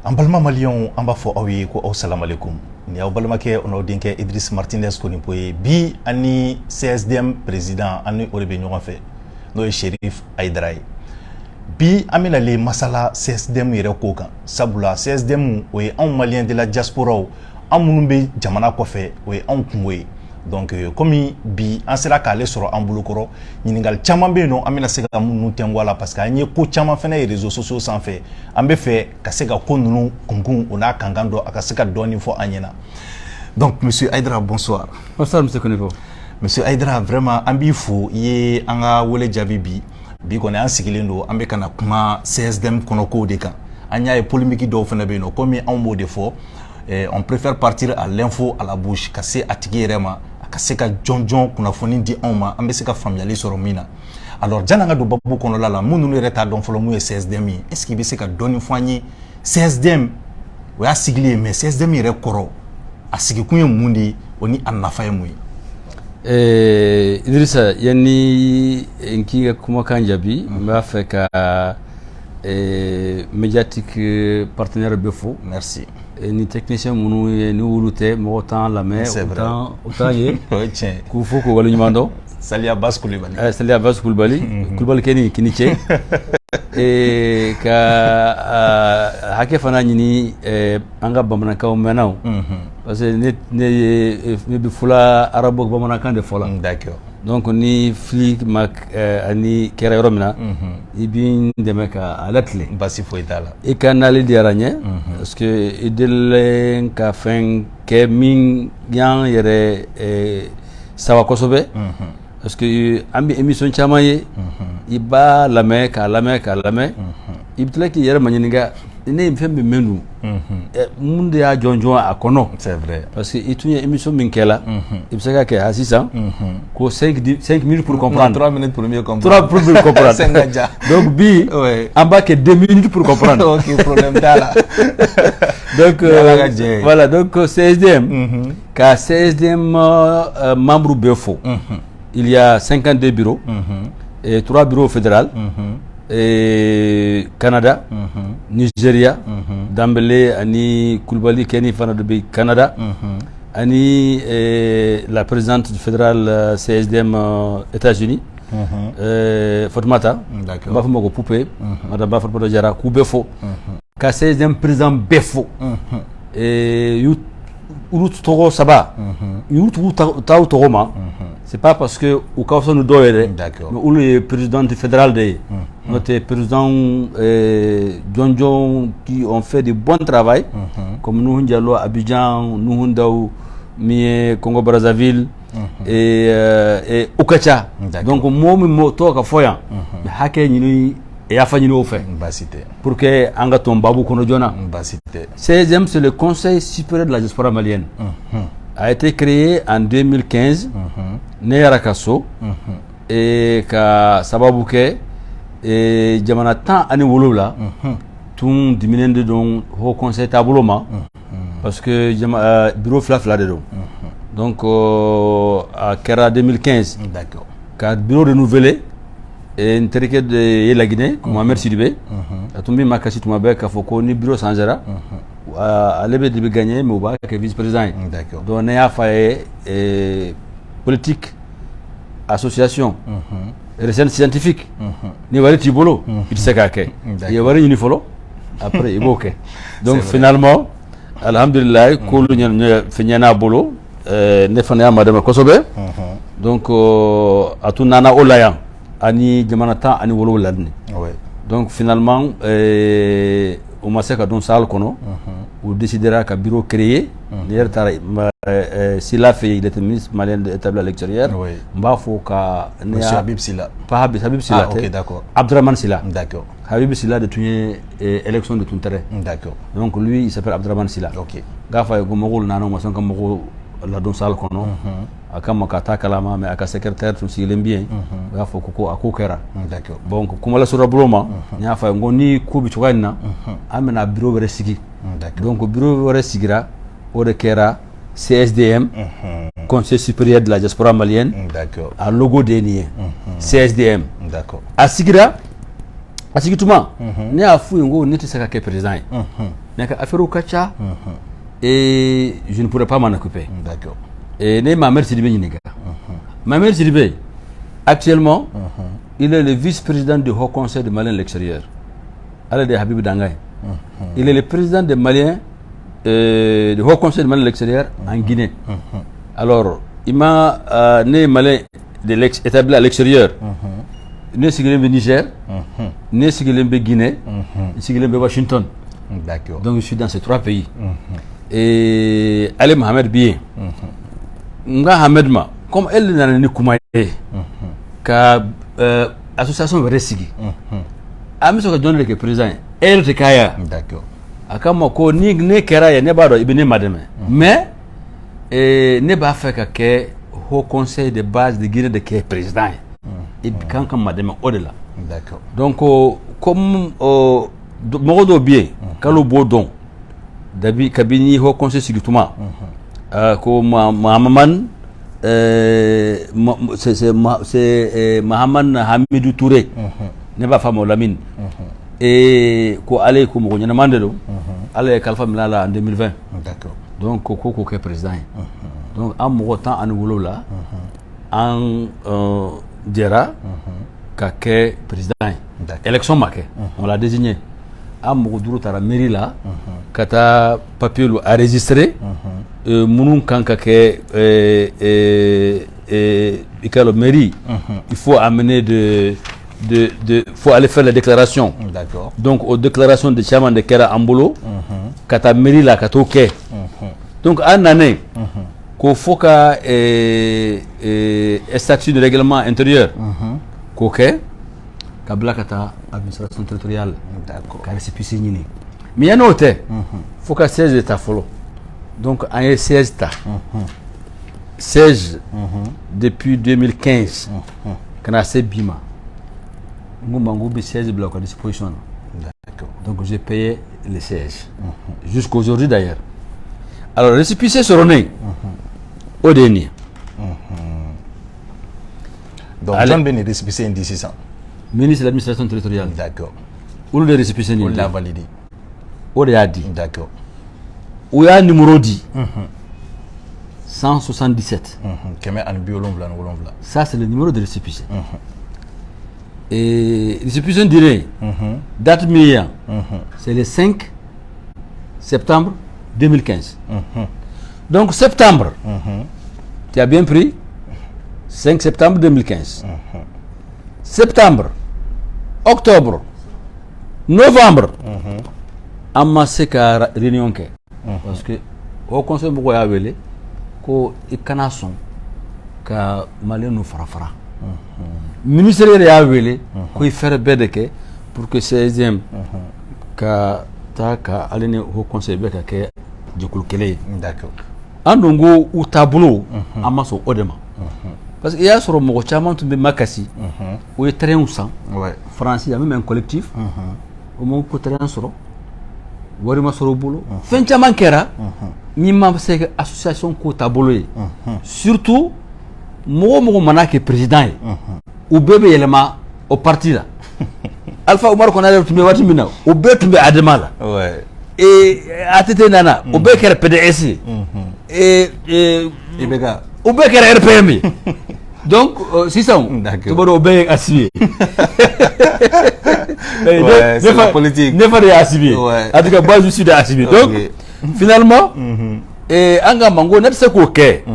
An balima maliyɛnw an b'a fɔ aw ye ko aw salamualeykum ni aw balimakɛ o n'aw denkɛ Idris Martinez Konipo ye bi ani CSDM président ani o de bɛ ɲɔgɔn fɛ n'o ye Cherif Aidara ye bi an bɛna le masala CSDM yɛrɛ ko kan sabula CSDM o ye anw maliyɛn de la diasporaw an minnu bɛ jamana kɔfɛ o ye anw kungo ye donc komi bi an sera k'ale sɔrɔ an bolokɔrɔ ɲininkali caman bɛ yen nɔ an bɛna se ka minnu tɛngu a la parce que an ye ko caman fana ye réseaux sociaux sanfɛ an bɛ fɛ ka se ka ko ninnu kunkun o n'a kankan dɔ a ka se ka dɔɔnin fɔ an ɲɛna donc monsieur Aidara bonsoir. Bonsoir monsieur Konipo. Monsieur Aidara vraiment an b'i fo i ye an ka wele jaabi bi kɔni an sigilen don an bɛ ka na kuma CSDM kɔnɔkow de kan an y'a ye polémique dɔw fana bɛ yen nɔ komi anw b'o de fɔ on préfère partir à l'info à la bouche ka se a tigi yɛrɛ ma ka se ka jɔnjɔn kunnafoni di anw ma an bɛ se ka faamuyali sɔrɔ min na alors janni an ka don babu kɔnɔla la minnu yɛrɛ t'a dɔn fɔlɔ mun ye CSDM ye est ce que i bɛ se ka dɔɔni fɔ an ye CSDM o y'a sigili ye mais CSDM yɛrɛ kɔrɔ a sigikun ye mun de ye o ni a nafa ye mun ye. Idrissa yanni n k'i ka kumakan jaabi n b'a fɛ ka médiatique partenaire bɛɛ fo. Merci. Ni technicien minnu ye ni wulu tɛ mɔgɔ t'an lamɛn o t'an ye k'u fo k'u waleɲuman dɔn. Sali Abbas Kulibali. Sali Abbas Kulibali. Kulibali kɛ ni kini cɛ. Ka hakɛ fana ɲini an ka bamanankanw mɛnnaw. Parce que ne bɛ fɔla arabu bamanankan de fɔla. D'accord. Donc ni fili ma ani kɛra yɔrɔ min na i b'i dɛmɛ ka latile. Basi foyi t'a la. I ka nali diyara n ye parce que i delila ka fɛn kɛ min y'an yɛrɛ saba kosɛbɛ parce que an bɛ émission caman ye i b'a lamɛn k'a lamɛn i bɛ tila k'i yɛrɛ maɲininka ne ye fɛn min mɛn dun mun de y'a jɔnjɔn a kɔnɔ. C'est vrai. Parce que i tun ye émission min kɛla i bɛ se ka kɛ sisan ko 5 minutes pour comprendre. 3 minutes pour mieux comprendre. 3 pour mieux comprendre. C'est ngaja. Donc bi an b'a kɛ 2 minutes pour comprendre. Ok, problème t'a la. Donc voilà, donc CSDM ka CSDM membre bɛɛ fo. Il y a 52 bureaux et 3 bureaux fédéraux. Canada, Nigeria, Dambélé, Ani Koulibaly, Kenny Fanadobi, Canada, Ani la présidente du fédéral CSDM États-Unis, Fatoumata, Bafumoko Poupé, Madame Bafumoko Diara, Koubefo, ka CSDM président Befo, Yout Togo Saba, Yout Tao Togoma. C'est pas parce que au cas où nous doit mais le président fédéral de notre président John John qui ont fait du bon travail comme nous Ndialo Abidjan nous Ndao mi Congo Brazzaville et Okacha donc mo to ka foyan haké ni et a fani no fait pour que anga ton babu kono jona CSDM c'est le Conseil supérieur de la diaspora malienne a été créé en 2015 ne yarakaso et ka sababu ke jamana tan ani wolowla tun diminen de don Haut Conseil tabuloma parce que bureau fla de don donc à kera 2015 d'accord ka bureau renouvelé et une terike de la Guinée comme Mohamed Sidibé a tombé makasi tumabe ka foko ni bureau sanjara ale bɛ de gagner mais o b'a kɛ vice-président. D'accord. Donc ne y'a fɔ politique association recherche scientifique ni wari t'i bolo i tɛ se k'a kɛ i ye wari ɲini fɔlɔ après i b'o kɛ donc finalement alhamdulillah k'olu fɛn ɲɛna a bolo ne fana y'a madama kosɛbɛ donc a tun nana o la yan ani jamana tan ani wolowula ni donc finalement on m'a dit que salle kono ou décidera qu'un bureau créé Sila fait il était ministre malien établi à l'extérieur m'a faut ka monsieur Habib Sila pas Habib Sila OK d'accord Abdraman Sila d'accord Habib Sila de tuer élection de Tuntere d'accord donc lui il s'appelle Abdraman Sila OK gafa go mogol nano ma sanka mogo la don salle kono akama kata kalama mais aka secrétaire tun sigilen bien gafa ko akokera d'accord bon kuma la sura bloma nya fa ngoni ko bi tuganna amena bureau wala sigi donc bureau wala sigira o de kera CSDM Conseil supérieur de la diaspora malienne d'accord a logo dénié CSDM d'accord a sigira asigituma ne a fu ngo ne te saka ke président ne ka affaire kacha et je ne pourrais pas m'en occuper. D'accord. Et ne Mahamed Sidibé Niga. Mahamed Sidibé actuellement il est le vice-président du Haut Conseil de Maliens de l'extérieur. Alain de Habib Dangay. Il est le président des Maliens du Haut Conseil de Maliens de l'extérieur en Guinée. Alors, il m'a né malin établi à l'extérieur. Né Sigilembe Niger, né Sigilembe Guinée, Sigilembe Washington. D'accord. Donc je suis dans ces 3 pays. Et Ali Mohamed Bié. Nga Hamed Ma, comme elle n'a ni Koumaye, ka association Resigi. Ami so ka donne le président, elle te kaya. D'accord. Akama ko ni ne kera ya ne ba do ibne madame. Mais ne b'a fait que Haut Conseil de base de Guinée de qui est président. Et quand madame au-delà. D'accord. Donc, comme Morodo bien, Kalo Bodon, Dabi Kabini Haut Conseil Sigituma, comme Mahaman, c'est Mahaman Hamidou Touré, ne va pas Lamine. Et ko allez comme on y a demandé, allez Kalfa Milala en 2020. D'accord. Donc Koko qui est président. Donc en montant à nouveau là, en dira qu'est président. Élection marquée, on l'a désigné. En montant à la mairie là, kata papier à enregistré, mounou kanka que la mairie, il faut amener faut aller faire la déclaration. D'accord. Donc aux déclarations de chairman de Kera Ambolo, kata mairie là kata ok. Donc en année, qu'il faut qu'un statut de règlement intérieur, qu'il kabla kata administration territoriale, car c'est plus signé. Mais il y a un autre, il faut que 16 États follow. Donc il y a 16 États. 16 depuis 2015, quand on a ces bima. Nous 16 blocs à disposition. Donc j'ai payé les 16. Jusqu'à aujourd'hui d'ailleurs. Alors, les récépissés seront nés au dernier. Donc, John Ben est récépissé d'ici ça. Ministre de l'administration territoriale. D'accord. Où le récépissé On l'a validé. Où l'a dit. D'accord. Où il y a un numéro dit 177. Ça, c'est le numéro de récépissé. Et le récépissé dirait date milliard, c'est le 5 septembre 2015. Donc septembre, tu as bien pris 5 septembre 2015. Septembre, octobre, novembre, amassé ka réunion ke. Parce que au conseil beaucoup a velé ko ikanason ka malien nous fara. Ministère ya velé ko il faire bedeke pour que 16e ka ka alene au conseil beka ke d'accord. Andongo ou tableau amaso odema. Parce qu'il y a sur mon chaman tu me makasi ou est très ousan. Français, il y a même un collectif. Au moment où terrain soro. Warima soro bolo. Fin chaman kera. Mima c'est association ko tableau. Surtout mo manake président. Ou bébé élément au parti là. Alpha Omar qu'on a tumé wati mina. Ou bébé tumé ademala. Ouais. Et à tete nana au beker PDS et Ibega au beker RPM. Donc c'est ça tu vas au beker assimilé. C'est la politique ne pas assimilé en tout cas moi je suis assimilé. Donc finalement anga mango net ce qu'on fait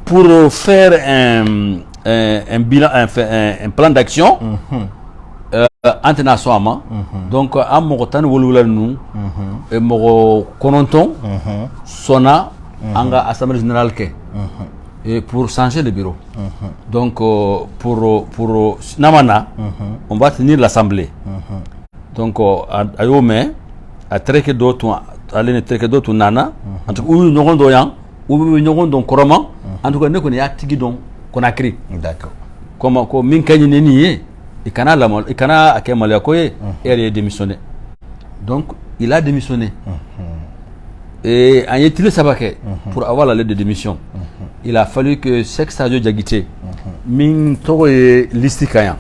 pour faire un bilan un plan d'action internationalement. Donc à Mokotan Wolulanou et Moko Kononton Sona Anga Assemblée Générale et pour changer le bureau. Donc pour Namana on va tenir l'Assemblée. Donc à Yome à Treke d'autres aller Treke d'autres Nana en tout cas où nous avons doyan où nous avons donc couramment en tout cas nous connaissons Tigi donc Conakry. D'accord. Comme Minkani Neni et Kana Akemalia Koye, elle est démissionné. Donc, il a démissionné. Et en Yétile Sabake, pour avoir la lettre de démission, il a fallu que Sex Sadio Diagité, Min Toro et Listikayan,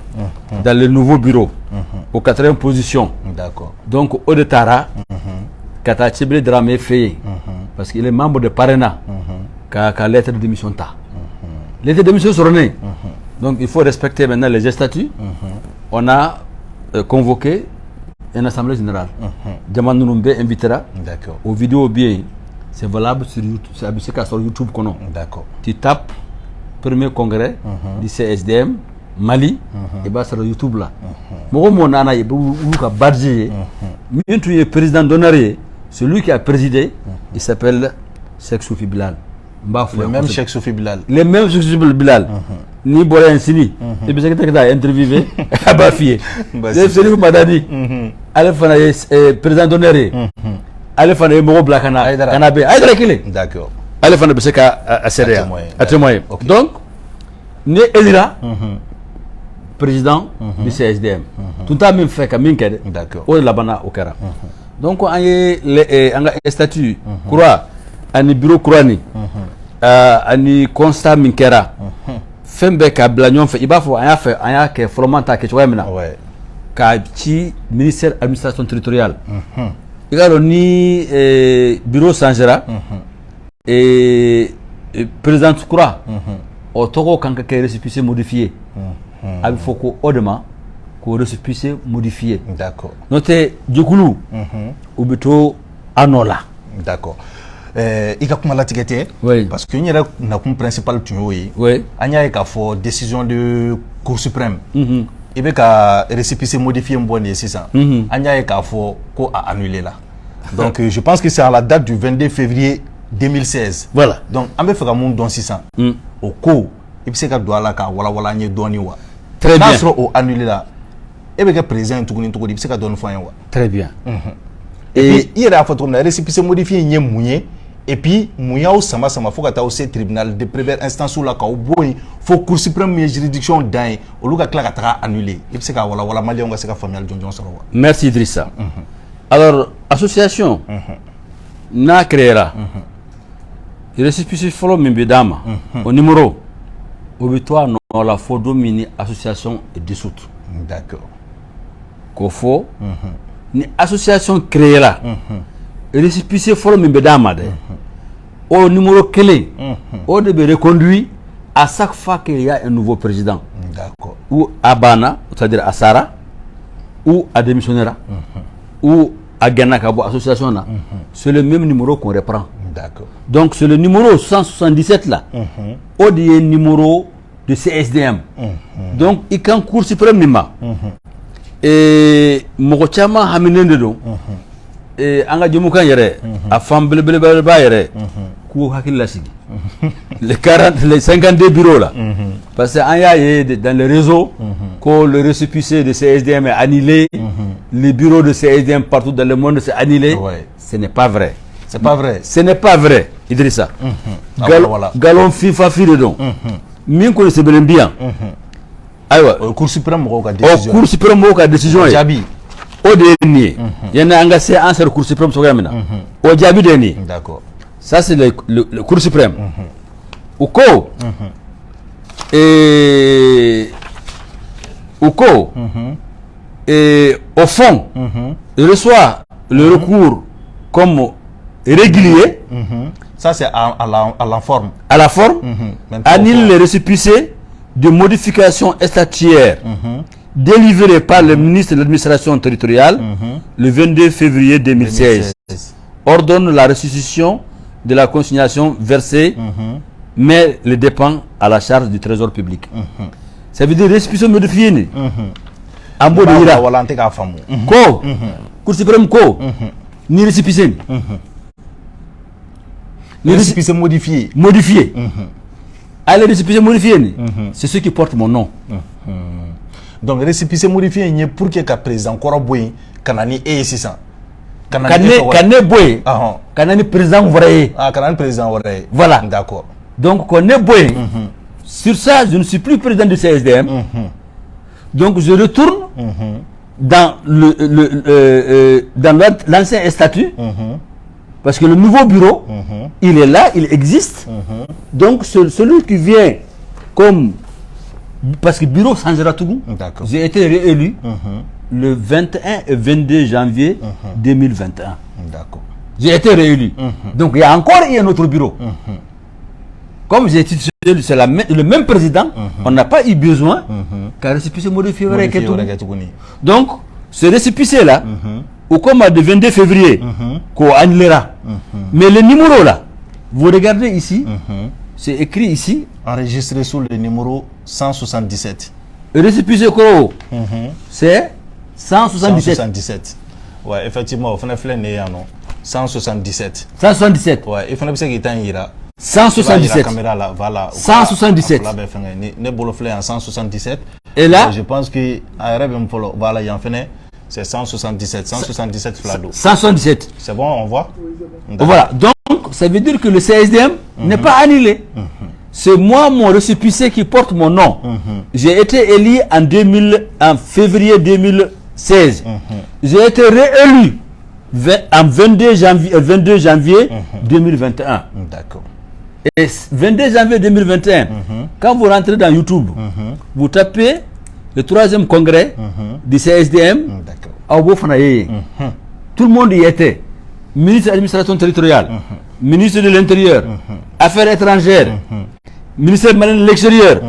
dans le nouveau bureau, au 4e position. D'accord. Donc, Odetara, Kata Tchiblé Dramé Feye, parce qu'il est membre de Parena, qui a lettre de démission. Lettre de démission sur le nez. Donc, il faut respecter maintenant les statuts. On a convoqué une assemblée générale. Diamant Noumbe invitera aux vidéos bien. C'est valable sur YouTube. C'est sur YouTube qu'on a. D'accord. Tu tapes premier congrès du CSDM Mali et bah sur YouTube là. Moi mon nana il a badgé. Maintenant il est président d'honoré. Celui qui a présidé, il s'appelle Cheikh Soufi Bilal. Le même Cheikh Soufi Bilal. Le même Cheikh Soufi Bilal. Ni Boré Insini. Et puis c'est que tu as interviewé à Bafié. C'est celui qui m'a dit. Allez faire président d'honoré. Allez faire Moro Blakana. Kanabé. Aïdara Kile. D'accord. Allez faire le à Séria. À témoigner. Donc, né Elira, président du CSDM. Tout a même fait comme Minked. D'accord. Au Labana au Kara. Donc, on a un statut, Koura, un bureau Kourani, un constat Minkera. Fembe ka blagnon fait, il va faut un que Flomanta que tu vois maintenant. Ouais. Ka petit ministère administration territoriale. Il y a ni bureau Sangera et président Koura. Au Togo quand quelqu'un récépissé modifié. Il faut qu'au demain qu'on récépissé modifié. D'accord. Notez Djokoulou ou plutôt Anola. D'accord. Il y a comment la tigété? Oui. Parce qu'il y a un principal tu oui. Oui. Il y a une décision de Cour suprême. Il y a un récépissé modifié en bonne 600. Il y a un annulé là. Donc je pense que c'est à la date du 22 février 2016. Voilà. Donc on va faire un monde dans 600. Au cours, il y a un doigt. Très bien. Au annulé là. Il y a un président tout le monde qui a très bien. Et puis il y a un récépissé modifié il y a mouillé. Et puis mouillé au sama faut que tu tribunal de première instance ou la il faut cour suprême juridiction d'un au lieu que annulé. Il y a un malien qui a famille merci Idrissa. Alors association n'a créé là. Il récépissé follow Mimbedama au numéro au victoire non la faut dominer association est dissoute. D'accord. Qu'il faut une association créée là. Récépissé follow Mimbedama au numéro clé au début reconduit à chaque fois qu'il y a un nouveau président. D'accord. Ou à Bana, c'est-à-dire à Sarah, ou à démissionnaire, ou à Ghana Kabo association là. C'est le même numéro qu'on reprend. D'accord. Donc c'est le numéro 177 là. Au numéro de CSDM. Donc il y a un cours suprême Nima. Et Mokochama Haminendo. Et Anga Djumukan Yere, à Fambelebeleba Yere, Kou Hakil Lasigi. Les 40, les 52 bureaux là. Parce que dans le réseau, quand le récépissé de CSDM est annulé, les bureaux de CSDM partout dans le monde c'est annulé. Ce n'est pas vrai. C'est pas vrai. Ce n'est pas vrai, Idrissa. Galon FIFA Firedon. Mien connaissez bien. Au cours suprême, au cours suprême, au décision. Jabi. Au dernier. Il y en a un gars en sur le cours suprême. Au Jabi dernier. D'accord. Ça c'est le cours suprême. Au co. Et au co. Et au fond, il reçoit le recours comme régulier. Ça c'est à la forme. À la forme. Annule les récépissés de modification statutaire délivré par le ministre de l'administration territoriale le 22 février 2016. Ordonne la restitution de la consignation versée, mais les dépenses à la charge du trésor public. Ça veut dire restitution modifiée. En mode de ira. Ko, Cour suprême ko, ni récépissé. Ni récépissé modifié. Modifié. Allez, récépissé modifié, c'est ceux qui portent mon nom. Donc, récépissé modifié, il y a pour que le président Koraboui, Kanani et 600. Kané Boy, Kanani président vrai. Ah, Kanani président vrai. Voilà. D'accord. Donc, Kané Boy, sur ça, je ne suis plus président du CSDM. Donc, je retourne dans l'ancien statut. Parce que le nouveau bureau, il est là, il existe. Donc, celui qui vient comme... Parce que le bureau changera tout. J'ai été réélu le 21 et 22 janvier 2021. D'accord. J'ai été réélu. Donc il y a encore un autre bureau. Comme j'ai été c'est le même président, on n'a pas eu besoin qu'un récépissé modifié. Donc, ce récépissé-là, au combat de 22 février, qu'on annulera. Mais le numéro là, vous regardez ici, c'est écrit ici. Enregistré sous le numéro 177. Le récépissé c'est 177. Ouais, effectivement, au final, il 177. 177. Ouais, il faut que tu 177. 177. 177. Et là, je pense que voilà, il y en fait c'est 177. 177 flado. 177. C'est bon, on voit. Voilà. Donc, ça veut dire que le CSDM n'est pas annulé. C'est moi, mon récépissé qui porte mon nom. J'ai été élu en février 2016. J'ai été réélu en 22 janvier 2021. D'accord. Et 22 janvier 2021, quand vous rentrez dans YouTube, vous tapez le 3e congrès du CSDM à Obofanaye. Tout le monde y était. Ministre de l'administration territoriale, ministre de l'Intérieur, Affaires étrangères, ministère de l'extérieur,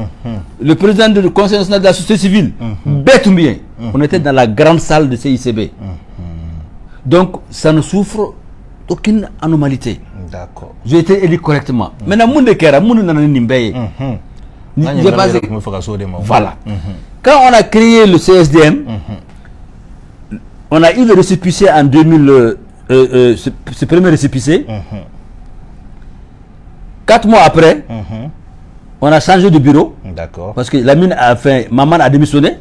le président du Conseil national de la société civile. Bête ou bien, on était dans la grande salle de CICB. Donc, ça ne souffre d'aucune anomalité. D'accord. J'ai été élu correctement. Maintenant, voilà. Quand on a créé le CSDM, on a eu le récépissé en 2000, ce premier récépissé. 4 mois après, on a changé de bureau. D'accord. Parce que Maman a démissionné.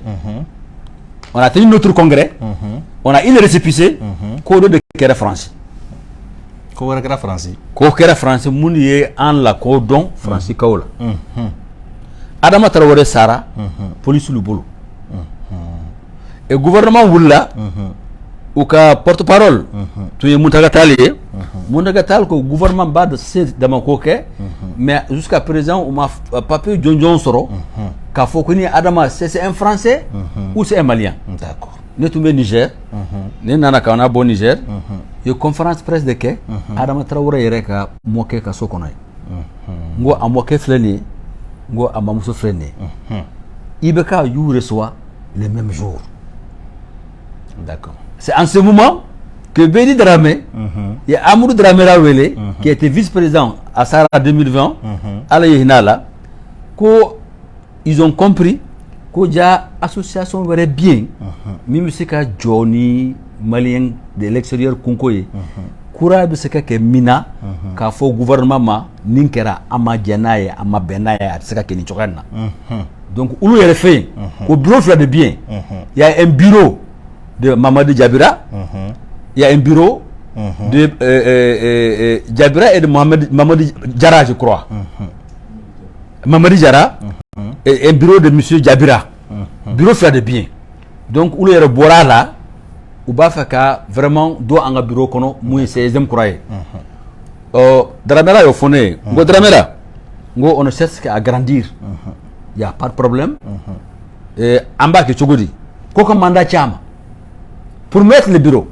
On a tenu notre congrès. On a eu le récépissé. Code de Kera France. Kera France. Kera France, mounié en la cordon France Kaola. Adama Traoré Sara, police le boulot. Et gouvernement Wula, ou ka porte-parole, tu es Moutagatali. Moutagatali, que gouvernement bas de c'est dans mon coquet, mais jusqu'à présent, on m'a papier John Soro, qu'a fokuni Adama, c'est un Français ou c'est un Malien. D'accord. Nous sommes au Niger, nous sommes au Niger, il y a une conférence presse de quai, Adama Traoré est à Moké Kasokonai. Nous à Moké Flené, nous à Mamousso Flené. Ibeka you reçoit le même jour. D'accord. C'est en ce moment que Bédi Dramé, il y a Amoudou Dramé Rawele, qui était vice-président à Sahara 2020, à la Yehinala, qu'ils ont compris que l'association verrait bien, même si Johnny, Malien de l'extérieur, Kunkoye, Koura de ce que Mina, qu'a fait le gouvernement, Ninkera, Ama Dianaye, Ama Benaye, ce que Nichorana. Donc, où il est fait, au bureau de bien, il y a un bureau de Mamadi Djabira, il y a un bureau de Djabira et de Mamadi Djara, je crois. Mamadi Djara et un bureau de M. Djabira. Bureau fait de bien. Donc, où il y a le Bora là, où il y a vraiment un bureau qu'on a 16e croix. Dramera est au fond. Dramera, on ne cherche qu'à grandir. Il n'y a pas de problème. En bas, que Tchogodi, qu'aucun mandat Tchama pour mettre le bureau.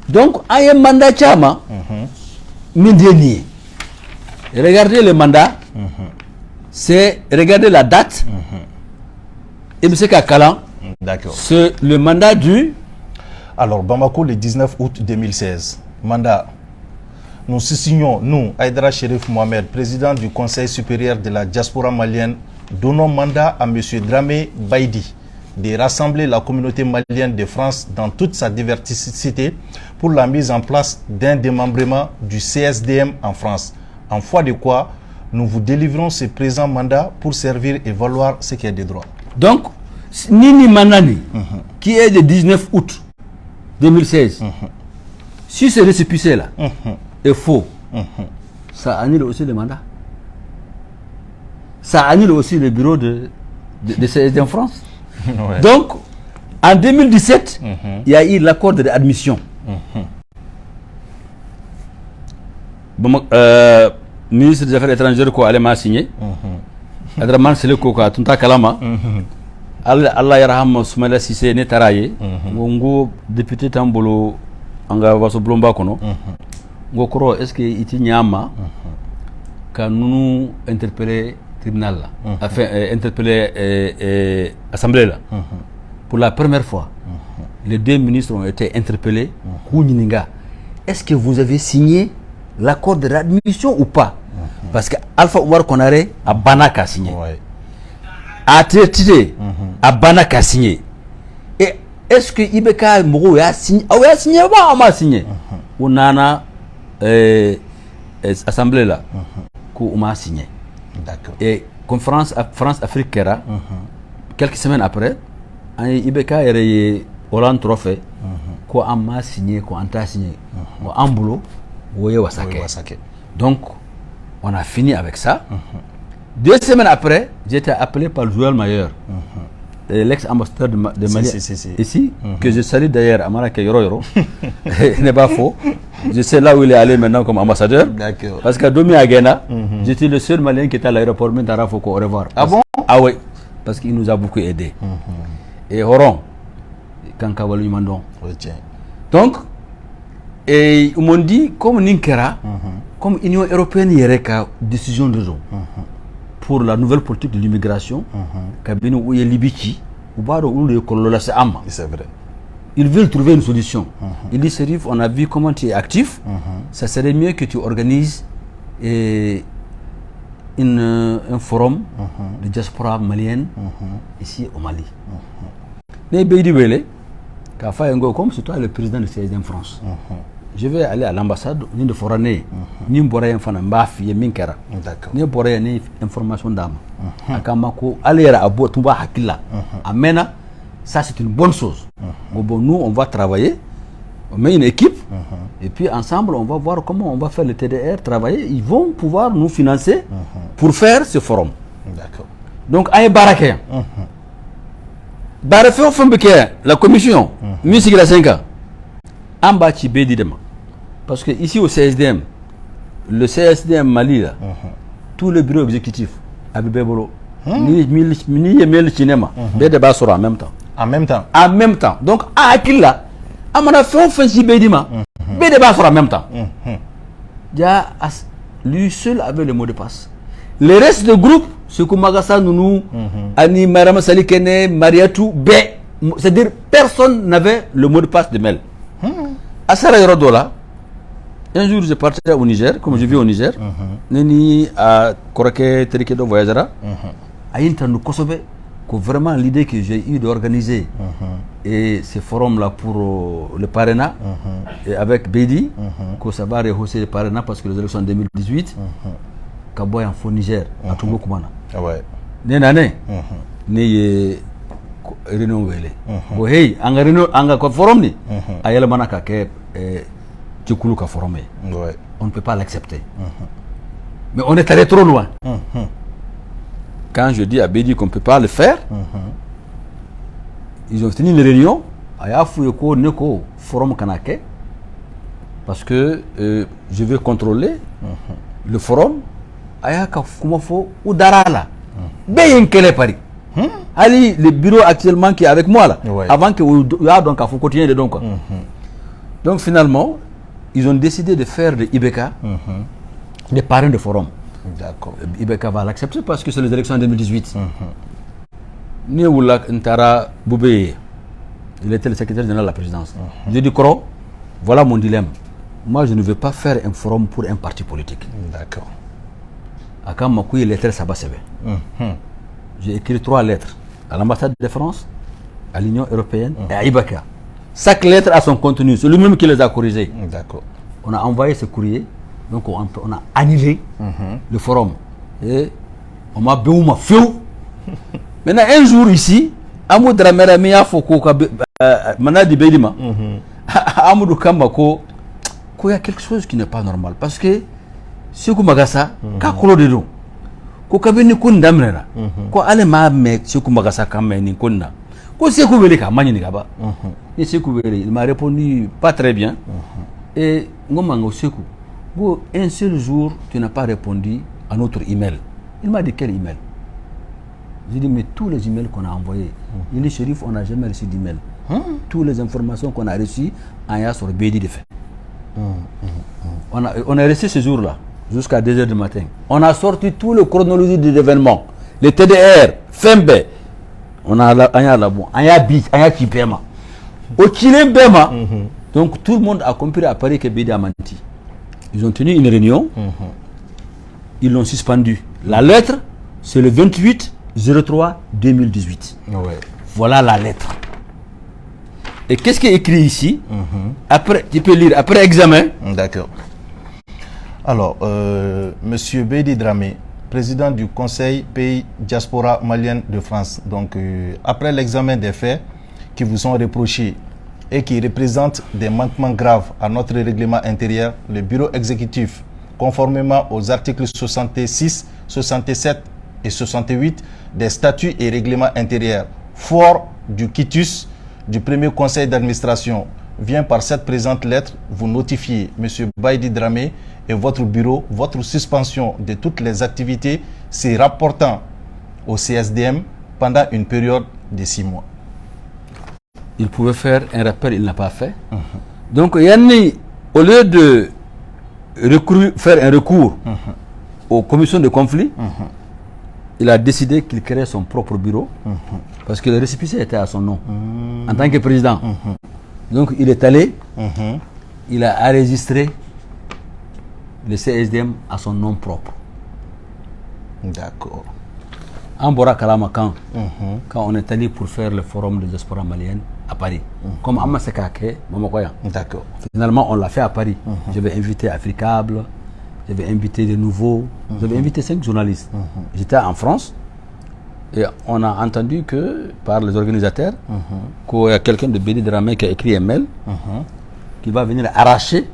Donc, il y a un mandat Tchama, Mindéni. Regardez le mandat, c'est regarder la date. Et M. Kakalan, c'est le mandat du. Alors, Bamako, le 19 août 2016, mandat. Nous signons, nous, Aïdara Chérif Mohamed, président du Conseil supérieur de la diaspora malienne, donnons mandat à M. Dramé Baïdi de rassembler la communauté malienne de France dans toute sa diversité pour la mise en place d'un démembrement du CSDM en France. En foi de quoi, nous vous délivrons ce présent mandat pour servir et valoir ce qui est des droits. Donc, Nini Manani, qui est le 19 août 2016, si ce récépissé-là est faux, ça annule aussi le mandat. Ça annule aussi le bureau de CSD en France. Ouais. Donc, en 2017, il y a eu l'accord d'admission. Ministre des Affaires étrangères, quoi, elle m'a signé. Adraman Seleko, quoi, Tunta Kalama. Allah yarham Soumaïla Cissé ne taraye ngo député tambolo anga waso blomba kono ngo koro est-ce que iti nyama ka nous interpeller tribunal là enfin interpeller assemblée là pour la première fois les deux ministres ont été interpellés Kouninga est-ce que vous avez signé l'accord de réadmission ou pas parce que Alpha Oumar Konaré a Banaka signé a traité a Banaka signé et est-ce que Ibeka Mogo a signé ou a signé ou a signé ou nana assemblée là qu'on m'a signé. D'accord. Et conférence France-Afrique Kera quelques semaines après Ibeka est Hollande trophée qu'on m'a signé qu'on a signé en boulot donc on a fini avec ça. 2 semaines après j'ai été appelé par Joël Mayer l'ex-ambassadeur de Mali ici que je salue d'ailleurs à Marrakech Yoro n'est pas faux. Je sais là où il est allé maintenant comme ambassadeur. D'accord. Parce qu'à Domi Agena, j'étais le seul Malien qui était à l'aéroport Mentara Foko au revoir. Ah bon? Ah oui, parce qu'il nous a beaucoup aidé. Et Horon, Kankawalu Mandon. Donc, et ils m'ont dit, comme Ninkera, comme l'Union européenne, il y aurait une décision de zone pour la nouvelle politique de l'immigration, Kabine ou Libichi, ou Baro ou le Kolola Sama. C'est vrai. Ils veulent trouver une solution. Il dit, Serif, on a vu comment tu es actif. Ça serait mieux que tu organises un forum de diaspora malienne ici au Mali. Comme c'est toi le président de CSDM France, je vais aller à l'ambassade de Forané. Ni Mboraye Fana Mbafi et Minkera. Ni Mboraye ni information d'âme. Akamako, aller à Botumba Hakila. Amena. Ça, c'est une bonne chose. Bon, nous, on va travailler, on met une équipe, et puis ensemble, on va voir comment on va faire le TDR, travailler. Ils vont pouvoir nous financer pour faire ce forum. D'accord. Donc, à Baraké, la commission, musique la 5 ans, en bas, parce que ici au CSDM, le CSDM Mali, là, tout le bureau exécutif, Abibebolo, ni cinéma, des débats seront en même temps. En même temps. En même temps. Donc, à Akila, à mon affaire, on fait Bédima. Bédima sera en même temps. Lui seul avait le mot de passe. Le reste du groupe, c'est comme Magassa Nounou, Ani Marama Salikene, Mariatou, B. C'est-à-dire, personne n'avait le mot de passe de mail. À Sarajevo, un jour, je partais au Niger, comme je vis au Niger. Neni à Korake Terikedo Voyagera. À Intanou Kosobe. Vraiment l'idée que j'ai eu d'organiser et ce forum là pour le parrainage et avec Bedi que ça va rehausser le parrainage parce que les élections en 2018 Kaboy en faux Niger à Togo Kumana nene ne réunion wele bo hey anga réunion anga ko forum ni ayela manaka ke tikulu ka forum on ne peut pas l'accepter mais on est allé trop loin. Quand je dis à Bédi qu'on ne peut pas le faire, ils ont tenu une réunion à Foueko Neko Forum Kanake parce que je veux contrôler le forum à Kumafo ou Darala. Bien qu'elle est Paris. Ali, le bureau actuellement qui est avec moi là, avant que donc faut continuer de donc. Donc finalement, ils ont décidé de faire de Ibeka des parrains de forum. D'accord. Ibeka va l'accepter parce que c'est les élections en 2018. Néoula Ntara Boubé, il était le secrétaire général de la présidence. Je dis, Koro, voilà mon dilemme. Moi, je ne veux pas faire un forum pour un parti politique. D'accord. Akam Makoui, lettre Sabasebe. J'ai écrit 3 lettres à l'ambassade de France, à l'Union européenne et à Ibeka. Chaque lettre a son contenu, c'est lui-même qui les a corrigés. D'accord. On a envoyé ce courrier. Donc on a annulé le forum. Et on m'a béouma feu. Maintenant un jour ici, Amoud Dramera Mia Foko Manadi Bedima. Amoudou Kambako, il y a quelque chose qui n'est pas normal. Parce que ce que Magasa, Kakolo de l'eau, Kokabini Kundamrena, Ko Alema met ce que Magasa Kameni Kunda, Ko Sekouvelika Maninigaba. Et Sekouvelé, il m'a répondu pas très bien. Et Ngomango Sekou. Un seul jour, tu n'as pas répondu à notre email. Il m'a dit quel email? J'ai dit, mais tous les emails qu'on a envoyés, il dit, Chérif, on n'a jamais reçu d'email. Toutes les informations qu'on a reçues, on y a sur Bédi de fait. On est resté ce jour-là, jusqu'à 2h du matin. On a sorti tout le chronologie des événements. Les TDR, FEMBE, on a là bon, on a Bit, on a Kipema. Au Chili Bema, donc tout le monde a compris à Paris que Bédi a menti. Ils ont tenu une réunion, ils l'ont suspendu. La lettre, c'est le 28/03/2018. Voilà la lettre. Et qu'est-ce qui est écrit ici? Après, tu peux lire, après examen. D'accord. Alors, Monsieur Bédi Dramé, président du Conseil Pays Diaspora Malienne de France. Donc, après l'examen des faits qui vous sont reprochés et qui représentent des manquements graves à notre règlement intérieur, le bureau exécutif, conformément aux articles 66, 67 et 68 des statuts et règlements intérieurs, fort du quitus du premier conseil d'administration, vient par cette présente lettre vous notifier, M. Bédi Dramé et votre bureau, votre suspension de toutes les activités se rapportant au CSDM pendant une période de 6 mois. Il pouvait faire un rappel, il n'a pas fait. Donc, Yanni, au lieu de faire un recours aux commissions de conflit, il a décidé qu'il créait son propre bureau parce que le récépissé était à son nom en tant que président. Donc il est allé, il a enregistré le CSDM à son nom propre. D'accord. En Bora Kalamakan, quand on est allé pour faire le forum de diaspora malienne à Paris, comme Amma Sekake, Mamakoya. D'accord. Finalement, on l'a fait à Paris. J'avais invité Africable, j'avais invité de nouveaux, j'avais invité 5 journalistes. J'étais en France et on a entendu que par les organisateurs qu'il y a quelqu'un de Bédi Dramé qui a écrit un mail qui va venir arracher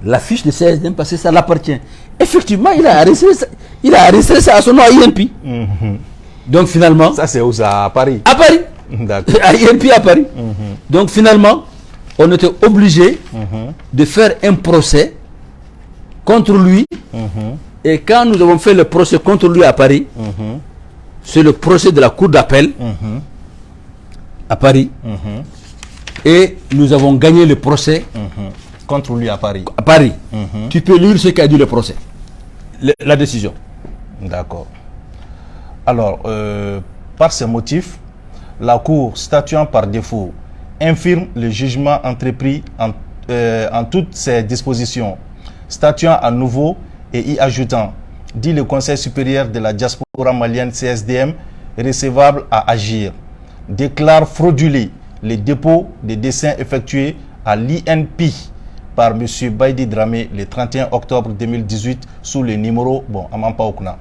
la fiche de CSDM parce que ça l'appartient. Effectivement, il a arrêté ça à son nom à INP. Donc finalement... Ça c'est où ça? À Paris? À Paris. D'accord. À INP à Paris. Donc finalement, on était obligé de faire un procès contre lui. Et quand nous avons fait le procès contre lui à Paris, c'est le procès de la cour d'appel à Paris. Et nous avons gagné le procès contre lui à Paris. À Paris. Tu peux lire ce qu'a dit le procès, la décision. D'accord. Alors, par ces motifs, la Cour, statuant par défaut, infirme le jugement entrepris en toutes ses dispositions, statuant à nouveau et y ajoutant, dit le Conseil supérieur de la diaspora malienne CSDM, recevable à agir, déclare fraudulé les dépôts de dessins effectués à l'INP par M. Bédi Dramé le 31 octobre 2018 sous le numéro Amampa Okna.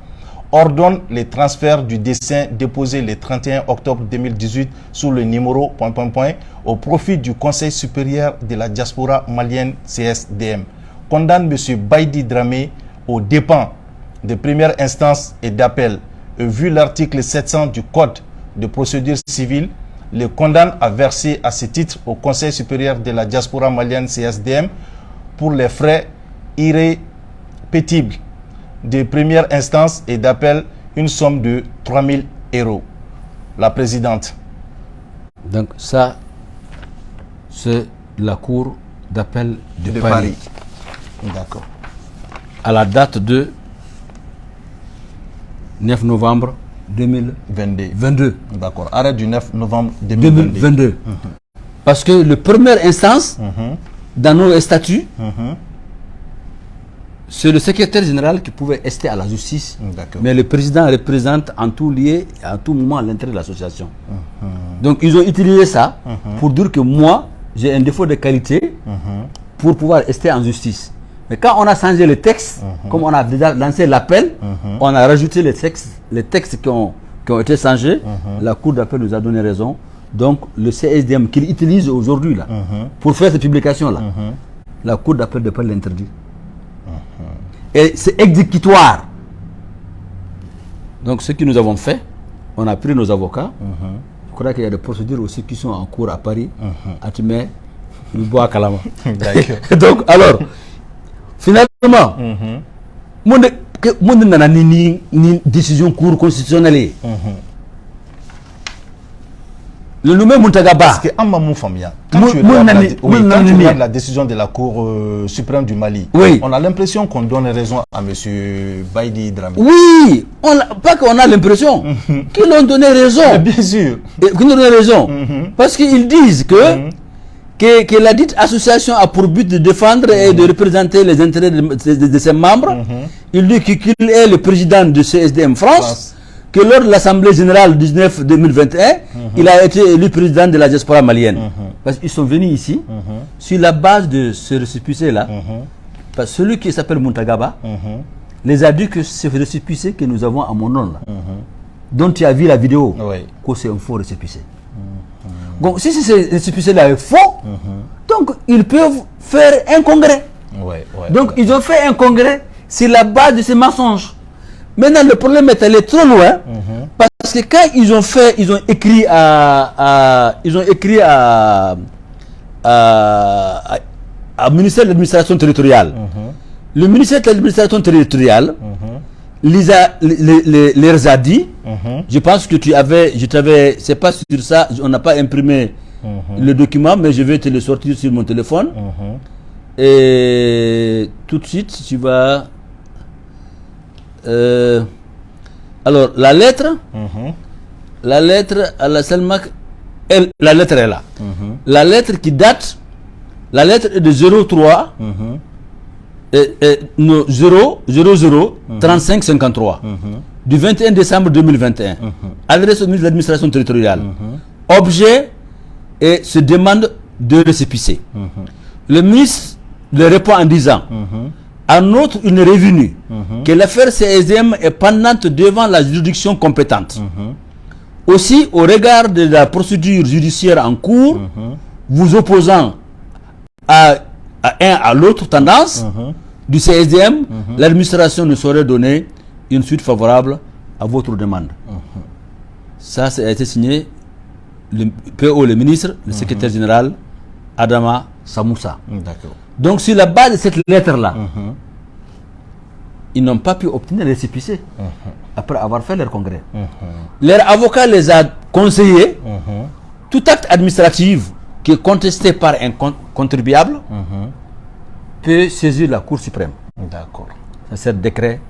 Ordonne les transferts du dessin déposé le 31 octobre 2018 sous le numéro ... au profit du Conseil supérieur de la diaspora malienne CSDM. Condamne M. Bédi Dramé aux dépens de première instance et d'appel, et vu l'article 700 du Code de procédure civile, le condamne à verser à ce titre au Conseil supérieur de la diaspora malienne CSDM pour les frais irrépétibles de première instance et d'appel une somme de 3 000 €. La présidente. Donc ça, c'est la cour d'appel de Paris. D'accord. À la date de 9 novembre 2022. D'accord. Arrêt du 9 novembre 2022. Parce que la première instance, dans nos statuts, c'est le secrétaire général qui pouvait rester à la justice. Mais le président représente en tout lieu, à tout moment, l'intérêt de l'association. Donc ils ont utilisé ça pour dire que moi, j'ai un défaut de qualité pour pouvoir rester en justice. Mais quand on a changé le texte, comme on a déjà lancé l'appel, on a rajouté les textes qui ont été changés. La Cour d'appel nous a donné raison. Donc le CSDM qu'il utilise aujourd'hui là, pour faire cette publication-là, la Cour d'appel de Paris l'interdit. Et c'est exécutoire. Donc ce que nous avons fait, on a pris nos avocats. Je crois qu'il y a des procédures aussi qui sont en cours à Paris. À Timé, nous bois à Kalama. Donc alors, finalement, mon n'a ni décision cour constitutionnelle. Le nommé Muntagaba. Parce que Amamou Famia, quand tu regardes la décision de la Cour suprême du Mali, on a l'impression qu'on donne raison à M. Baïdi Dramé. Oui, pas qu'on a l'impression qu'ils ont donné raison. Mais bien sûr. Qu'ils ont donné raison. Parce qu'ils disent que la dite association a pour but de défendre et de représenter les intérêts de ses membres. Il dit qu'il est le président de CSDM France. Que lors de l'Assemblée Générale 2021, il a été élu président de la diaspora malienne. Parce qu'ils sont venus ici, sur la base de ce récépissé-là, parce que celui qui s'appelle Muntagaba les a dit que ce récépissé que nous avons à mon nom, là, dont tu as vu la vidéo, que c'est un faux récépissé. Donc si ce récépissé-là est faux, donc ils peuvent faire un congrès. Donc ils ont fait un congrès sur la base de ces mensonges. Maintenant, le problème est allé trop loin parce que quand ils ont écrit au ministère de l'administration territoriale. Le ministère de l'administration territoriale les a dit, je pense que c'est pas sur ça, on n'a pas imprimé le document, mais je vais te le sortir sur mon téléphone. Et tout de suite, tu vas... alors la lettre à la Selmak, la lettre est là. La lettre qui date, la lettre est de 03 000 35 53 du 21 décembre 2021. Adresse au ministre de l'administration territoriale. Objet et se demande de récépissé. Le ministre le répond en disant en outre, il est revenu que l'affaire CSDM est pendante devant la juridiction compétente. Aussi, au regard de la procédure judiciaire en cours, vous opposant à l'autre tendance du CSDM, l'administration ne saurait donner une suite favorable à votre demande. Ça a été signé le PO, le ministre, le secrétaire général, Adama Samoussa. Donc, sur la base de cette lettre-là, ils n'ont pas pu obtenir le récépissé après avoir fait leur congrès. Leur avocat les a conseillé tout acte administratif qui est contesté par un contribuable peut saisir la Cour suprême. D'accord. C'est un décret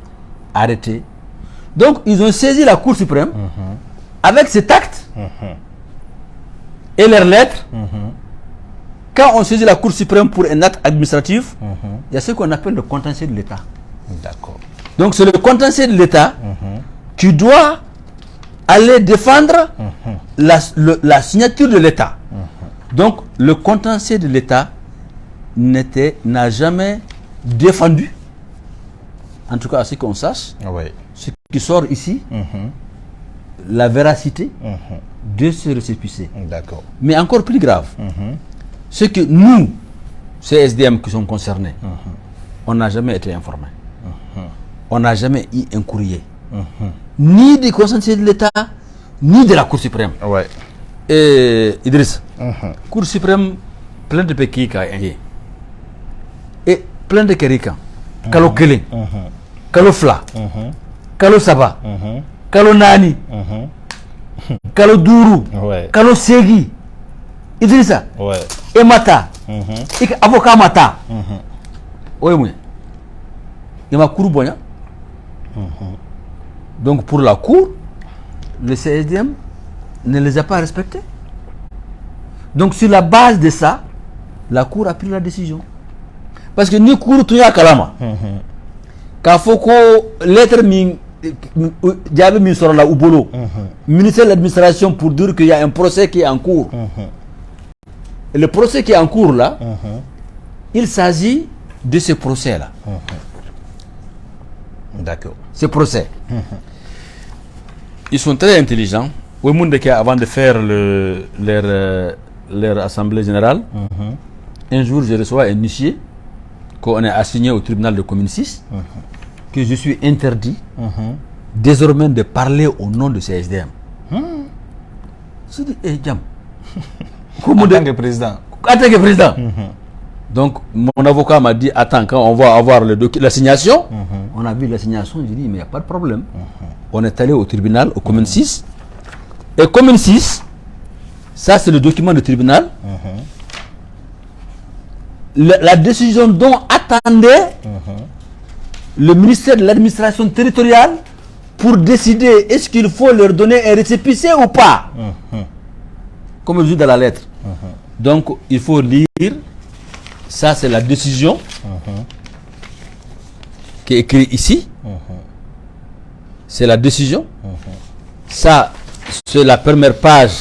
arrêté. Donc, ils ont saisi la Cour suprême avec cet acte et leurs lettres. Quand on saisit la Cour suprême pour un acte administratif, il y a ce qu'on appelle le contentieux de l'État. D'accord. Donc c'est le contentieux de l'État qui doit aller défendre la signature de l'État. Donc le contentieux de l'État n'a jamais défendu, en tout cas à ce qu'on sache, ce qui sort ici, la véracité de ce récépissé. D'accord. Mais encore plus grave, c'est que nous, CSDM qui sommes concernés, on n'a jamais été informés. On n'a jamais eu un courrier, ni du Conseil de l'État, ni de la Cour suprême. Et Idriss, Cour suprême, plein de pays et plein de Kérika, Kalo Kele, Kalo Fla, Kalo Saba, Kalo Nani, Kalo Dourou, Kalo Segi, Idrissa, et Mata, et avocat Mata. Oui, il y a Cour Boya. Donc pour la Cour, le CSDM ne les a pas respectés. Donc sur la base de ça, la Cour a pris la décision. Parce que ni Cour tout ya kalama. Quand faut que lettre diable min sera là au boulot. Ministère de l'administration pour dire qu'il y a un procès qui est en cours. Et le procès qui est en cours là, il s'agit de ce procès là. D'accord. Ce procès. Ils sont très intelligents. Avant de faire leur assemblée générale, un jour je reçois un huissier qu'on est assigné au tribunal de commune 6, que je suis interdit désormais de parler au nom de CSDM. Je dis, Jam. En tant que président. En tant que président. Donc, mon avocat m'a dit, attends, quand on va avoir l'assignation, on a vu l'assignation, j'ai dit, mais il n'y a pas de problème. On est allé au tribunal, au commune 6. Et commune 6, Ça, c'est le document du tribunal. La décision dont attendait le ministère de l'administration territoriale pour décider est-ce qu'il faut leur donner un récépissé ou pas. Comme je dis dans la lettre. Donc, il faut lire. Ça, c'est la décision qui est écrite ici. C'est la décision. Ça, c'est la première page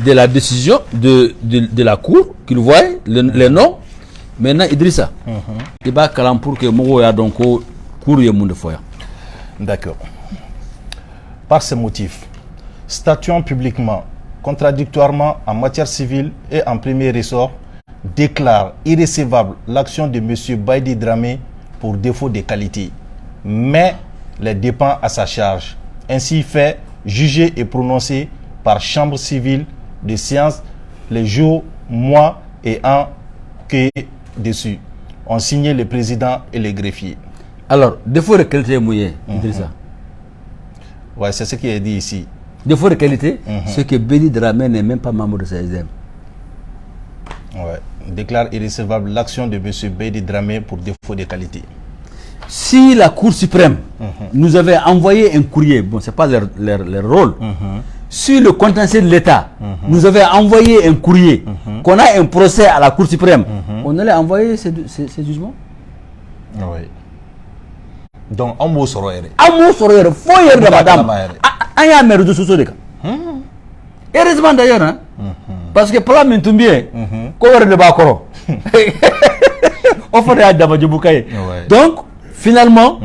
de la décision de la cour, qu'il voit, les noms. Maintenant, Idrissa, il va caler pour que moi, ya donc cour et monde foya. D'accord. Par ces motifs, statuant publiquement, contradictoirement en matière civile et en premier ressort, déclare irrécevable l'action de M. Baïdi Dramé pour défaut de qualité, mais les dépend à sa charge. Ainsi fait, jugé et prononcé par chambre civile de séance les jours, mois et ans que dessus ont signé le président et les greffiers. Alors, défaut de qualité mouillé, Idrissa. Ouais, c'est ce qui est dit ici. Défaut de qualité, c'est que Baïdi Dramé n'est même pas membre de CSDM. Ouais. Déclare irrécevable l'action de M. Baïdi Dramé pour défaut de qualité. Si la Cour suprême nous avait envoyé un courrier, bon, c'est pas leur rôle. Si le contentieux de l'État nous avait envoyé un courrier, qu'on a un procès à la Cour suprême, on allait envoyer ces jugements. Oui. Donc, un mot sur le faut y aller, madame. Il y a un maire de Soso. Heureusement d'ailleurs, hein, parce que plan Mintumbie, couvre de Bakoro. On fait à Dabadjiboukaye. Donc, finalement,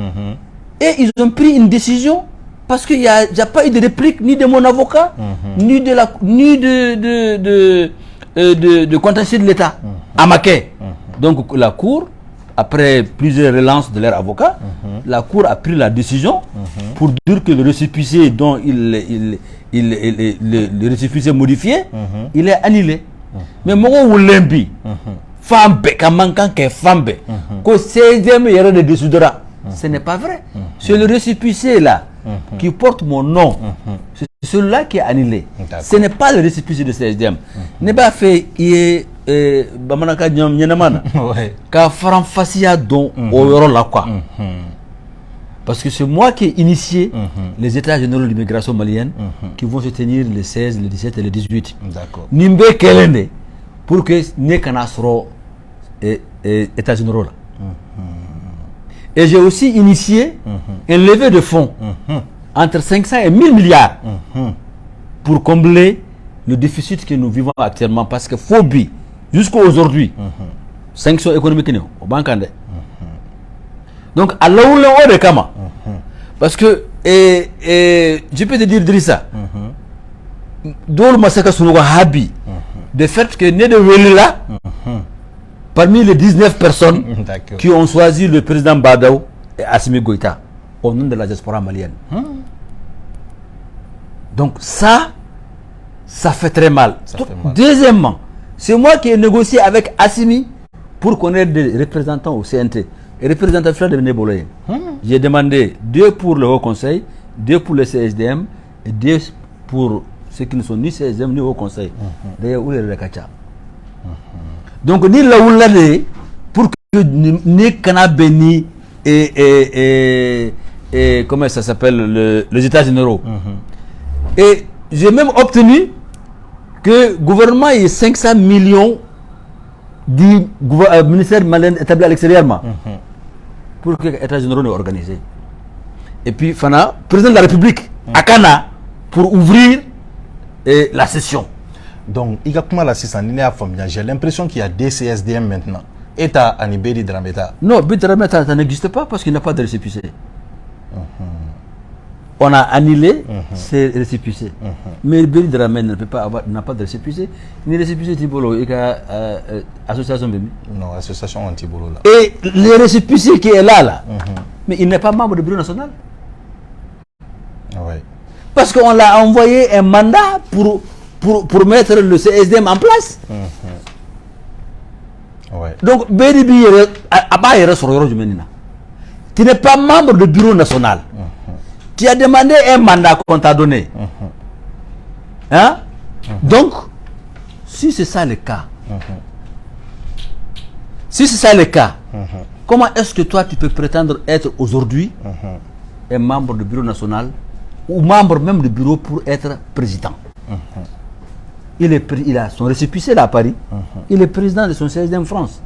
et ils ont pris une décision parce qu'il n'y a pas eu de réplique ni de mon avocat, ni de contentieux de l'État à Maquet. Donc, la Cour, après plusieurs relances de leur avocat, la Cour a pris la décision pour dire que le récépissé dont le récépissé modifié, il est annulé. Mais moi, je l'ai femme, quand manquant que femme, que 16e erreur de décidera. Ce n'est pas vrai. C'est le récépissé là qui porte mon nom. C'est celui-là qui est annulé. Ce n'est pas le récépissé de 16e. N'est pas fait. Bamanaka Nyam Yenamana. Ka Faramfasia don au là quoi. Parce que c'est moi qui ai initié les états généraux de l'immigration malienne qui vont se tenir le 16, le 17 et le 18. D'accord. Nimbe Kelende pour que Nekana sera états généraux là. Et j'ai aussi initié un levée de fonds entre 500 et 1000 milliards pour combler le déficit que nous vivons actuellement. Parce que phobie, jusqu'à aujourd'hui, sanctions économiques au Bankande. Donc, à l'eau de Kama. Parce que, je peux te dire, Drissa, dans le massacre sur le Habi, de fait que né de Welila, parmi les 19 personnes qui ont choisi le président Badaou et Assimi Goïta au nom de la diaspora malienne. Donc ça fait très mal. Deuxièmement, c'est moi qui ai négocié avec Assimi pour qu'on ait des représentants au CNT. Et représentants frères de Néboloye. J'ai demandé 2 pour le Haut Conseil, 2 pour le CSDM et 2 pour ceux qui ne sont ni CSDM ni Haut Conseil. D'ailleurs, où est le Kacha? Donc, ni la oulade pour que ni Kanabeni et comment ça s'appelle, les États généraux. Et j'ai même obtenu que le gouvernement ait 500 millions du ministère malien établi à l'extérieur pour que l'État général soit organisé. Et puis, Fana, président de la République, à Kana, pour ouvrir la session. Donc, j'ai l'impression qu'il y a des CSDM maintenant. État Anibéri Drameta. Non, Bédi Drameta, ça n'existe pas parce qu'il n'a pas de récépissé. On a annulé ces récépissés. Mais Bédi Drameta n'a pas de récépissé. Ni récépissé Tibolo, il y a association Bémi. Non, association anti-Bolo là. Et le récépissé qui est là, mais il n'est pas membre du bureau national. Ouais. Parce qu'on l'a envoyé un mandat pour mettre le CSDM en place. Ouais. Donc, Bédibi, tu n'es pas membre du bureau national. Tu as demandé un mandat qu'on t'a donné. Hein? Donc, si c'est ça le cas, si c'est ça le cas, comment est-ce que toi tu peux prétendre être aujourd'hui un membre du bureau national ou membre même du bureau pour être président? Il a son récépissé là à Paris. Il est président de son 16e France.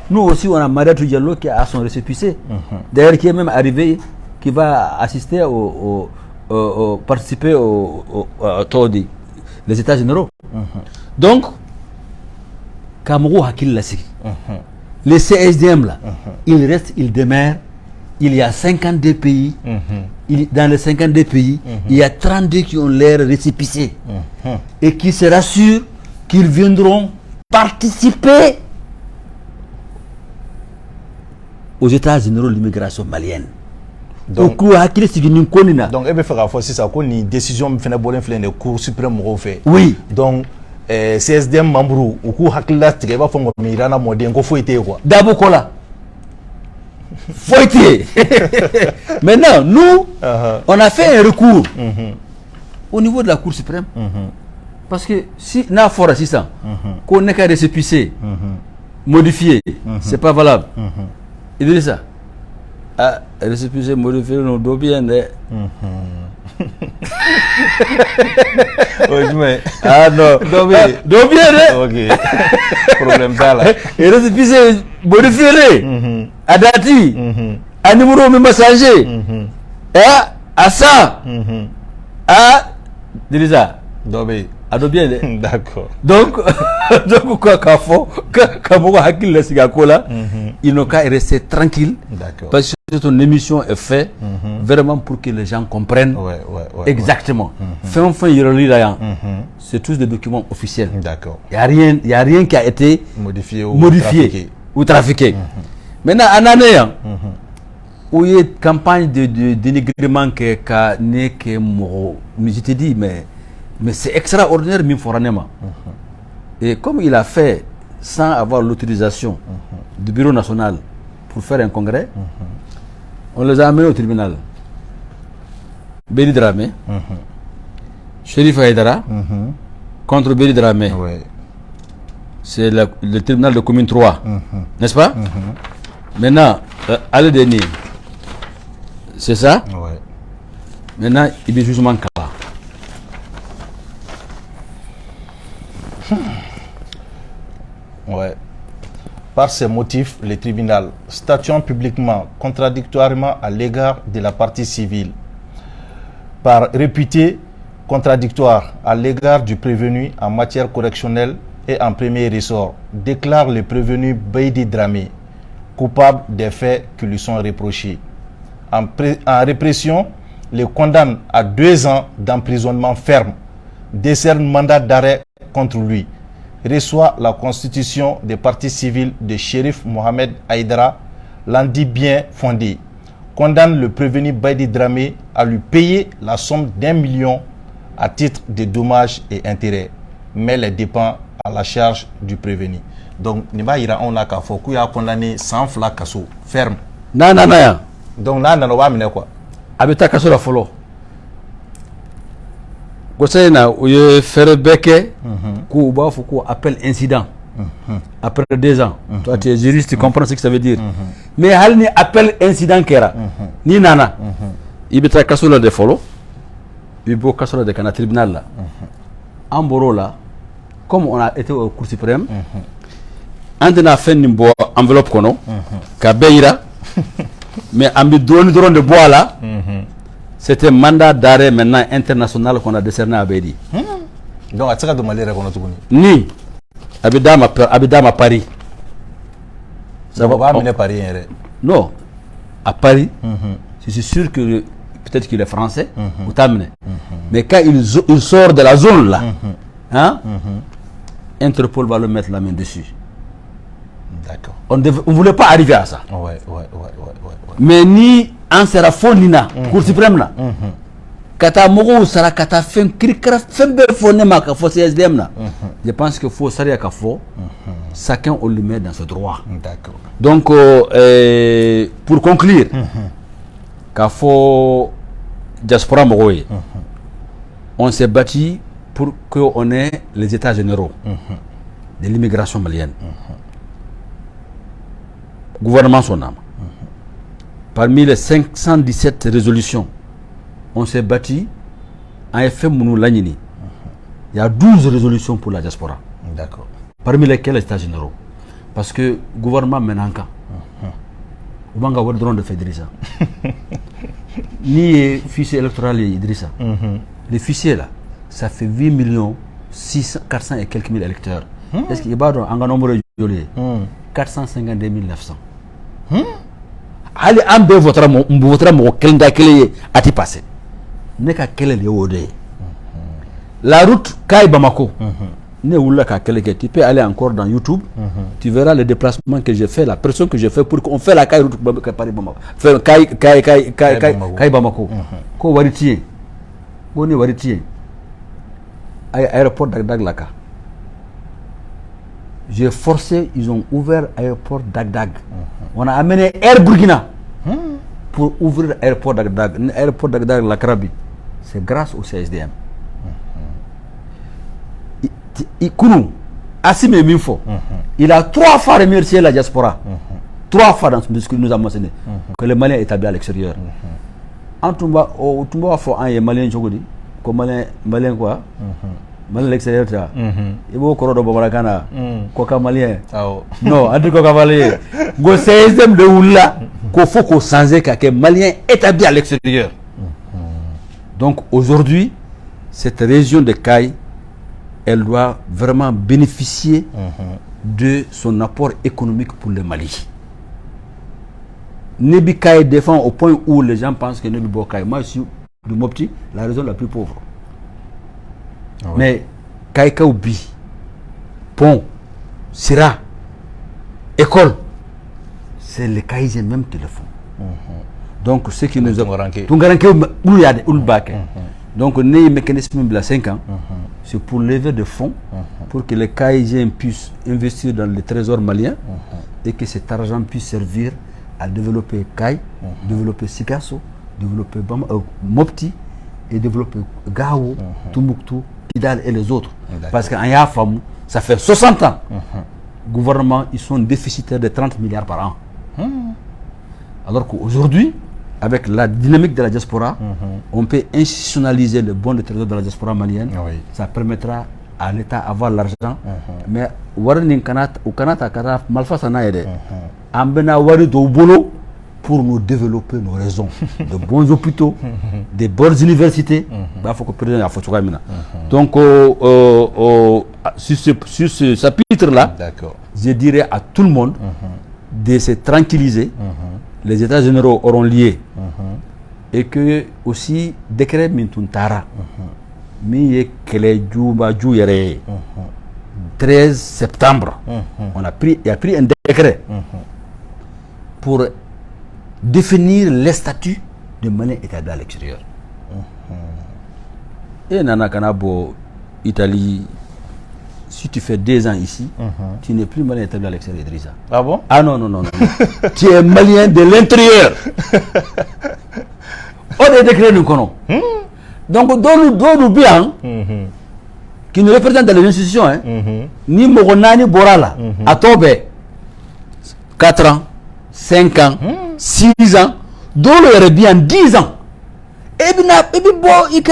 Nous aussi, on a Mariatou Diallo qui a son récépissé. D'ailleurs, qui est même arrivé, qui va assister participer les États généraux. Donc, Cameroun Hakil Lassi. Les CSDM là, il reste, il demeure. Il y a 52 pays. Dans les 52 pays, il y a 32 qui ont l'air récépissés. Et qui se rassurent qu'ils viendront participer aux États généraux de l'immigration malienne. Donc, il veut faire ça, une décision de Cour suprême. Oui. Donc, CSDM membre ou coup hakila tigeba fongo mirana modien ko foité quoi. Dabokola. Foité. Maintenant, nous, on a fait un recours au niveau de la Cour suprême. Parce que si na fort assistant, qu'on n'est qu'à récépissé, modifié, c'est pas valable. Il dit ça. Ah, récépissé modifié, non, doit bien. Ah non, doit bien. Ok. Problème ça là. Et récépissé modifié, à dati, à numéro même messager, à ça, à Delisa. D'accord. Donc quoi qu'à fond, ils n'ont qu'à rester tranquilles. Parce que ton émission est faite vraiment pour que les gens comprennent exactement. C'est tous des documents officiels. D'accord. Il n'y a rien qui a été modifié ou trafiqué. Maintenant, en année, où il y a une campagne de dénigrement que je te dis, mais c'est extraordinaire, Et comme il a fait sans avoir l'autorisation du bureau national pour faire un congrès, on les a amenés au tribunal. Béli Dramé, Chérif Haïdara, contre Béli Dramé. C'est le tribunal de commune 3, n'est-ce pas? Maintenant, allez Denis, c'est ça? Maintenant, il y a jugement Kaba. Par ces motifs, le tribunal, statuant publiquement contradictoirement à l'égard de la partie civile, par réputé contradictoire à l'égard du prévenu en matière correctionnelle et en premier ressort, déclare le prévenu Beidi Dramé coupable des faits qui lui sont reprochés. En répression, le condamne à 2 ans d'emprisonnement ferme, décerne mandat d'arrêt contre lui, reçoit la constitution des parties civiles de Chérif Mohamed Haïdara, l'en dit bien fondé, condamne le prévenu Beidi Dramé à lui payer la somme d'1 million à titre de dommages et intérêts, mais les dépend à la charge du prévenu. Donc, on a condamné 100 flacs ferme. Non. Donc, là, on va quoi? Abeta kaso la folo. Gossena ou ye faire beke ko ba faut appel incident après 2 ans. Toi tu es juriste, tu comprends ce que ça veut dire. Mais hal ni appel incident kera ni nana. Ibeta kaso la de folo. Ibo kaso la de kana tribunal là. Amboro là, comme on a été au Cour suprême, on a fait une enveloppe kono ka beira. Mais ambi drone de bois là. C'était un mandat d'arrêt maintenant international qu'on a décerné à Bédi. Donc, à ce de Mali, ni Abidam à Paris. Ça va amener Paris. Non, à Paris, je suis sûr que peut-être qu'il est français, ou t'amener. Mais quand il sort de la zone là, Interpol va le mettre la main dessus. D'accord. On ne voulait pas arriver à ça. Mais ni en sera fondina, Cour suprême là. Kata mogo sera kata fin krikra fembe fonema ka fo CSDM là. Je pense que faut saria ka fo. Chacun on le met dans ce droit. D'accord. Donc pour conclure, ka fo diaspora mogo on s'est battu pour qu'on ait les états généraux de l'immigration malienne. Gouvernement son âme. Parmi les 517 résolutions, on s'est bâti en effet Mounou Lagnini. Il y a 12 résolutions pour la diaspora. D'accord. Parmi lesquelles les états généraux. Parce que le gouvernement Menanka, on va avoir le drone de Idrissa. Ni fichier électoral Idrissa. Les fichiers là, ça fait 8 millions 400 et quelques mille électeurs. Est-ce qu'il y a un nombre de 452 900. Allez, un peu votre mot, quel d'accueil a-t-il passé? N'est qu'à quel est le la route Kai Bamako. Tu peux aller encore dans YouTube, tu verras les déplacements que j'ai fait, la pression que j'ai fait pour qu'on fait la Kai route Paris-Bamako. Kai Bamako. Ko Waritien. Ko ne Waritien. Aéroport Dagdag Laka. J'ai forcé, ils ont ouvert l'aéroport Dagdag. On a amené Air Burkina pour ouvrir l'aéroport Dagdag. L'aéroport Dagdag Lakrabi. C'est grâce au CSDM. Assime Minfo, il a 3 fois remercié la diaspora. 3 fois dans ce discours nous a mentionné que les Maliens établis à l'extérieur. En Tumba, faut un Malien Chogodi, comme Malien quoi? Malien l'extérieur, il faut qu'on Babarakana, Koka Malien. Non, en tout cas, Malien. Go CSDM de Oula, qu'il faut qu'on s'enze que Malien établi à l'extérieur. Donc aujourd'hui, cette région de Kai, elle doit vraiment bénéficier de son apport économique pour le Mali. Nebi Kai défend au point où les gens pensent que Nebi Bokai, moi je suis de Mopti, la région la plus pauvre. Mais Kai Kaoubi, Pont, Sira, école, c'est les Kaïsiens même qui le font. Donc ce qui nous a... Donc, on a un mécanisme de 5 ans, c'est pour lever des fonds, pour que les Kaïsiens puissent investir dans le trésor malien et que cet argent puisse servir à développer Kai, développer Sikasso, développer Mopti et développer Gao, Tombouctou, Kidal et les autres. Parce qu'en Yafamou, ça fait 60 ans, le gouvernement, ils sont déficitaires de 30 milliards par an. Alors qu'aujourd'hui, avec la dynamique de la diaspora, on peut institutionnaliser le bon de trésor de la diaspora malienne. Ça permettra à l'État d'avoir l'argent. Mais Warning Kanat ou Kanata Karaf, Malfasana Ede, Ambena Wari do Bolo pour nous développer nos raisons. De bons hôpitaux, de bonnes universités. Donc, sur ce chapitre-là, je dirais à tout le monde de se tranquilliser. Les états généraux auront lié et que aussi décret Mintuntara mi kele juba juyere 13 septembre il a pris un décret pour définir les statuts de Maliens établis à l'extérieur. Et Nana Kanabo Italie, si tu fais 2 ans ici, tu n'es plus Malien établi à l'extérieur, Idrissa. Ah bon? Ah non. Tu es Malien de l'intérieur. On est déclaré nous connaissons. Donc, nous bien, qui nous représente dans les institutions, ni Moronani Borala, à Tobe, 4 ans, 5 ans, 6 ans, d'autres aurait bien 10 ans. Et bien, il y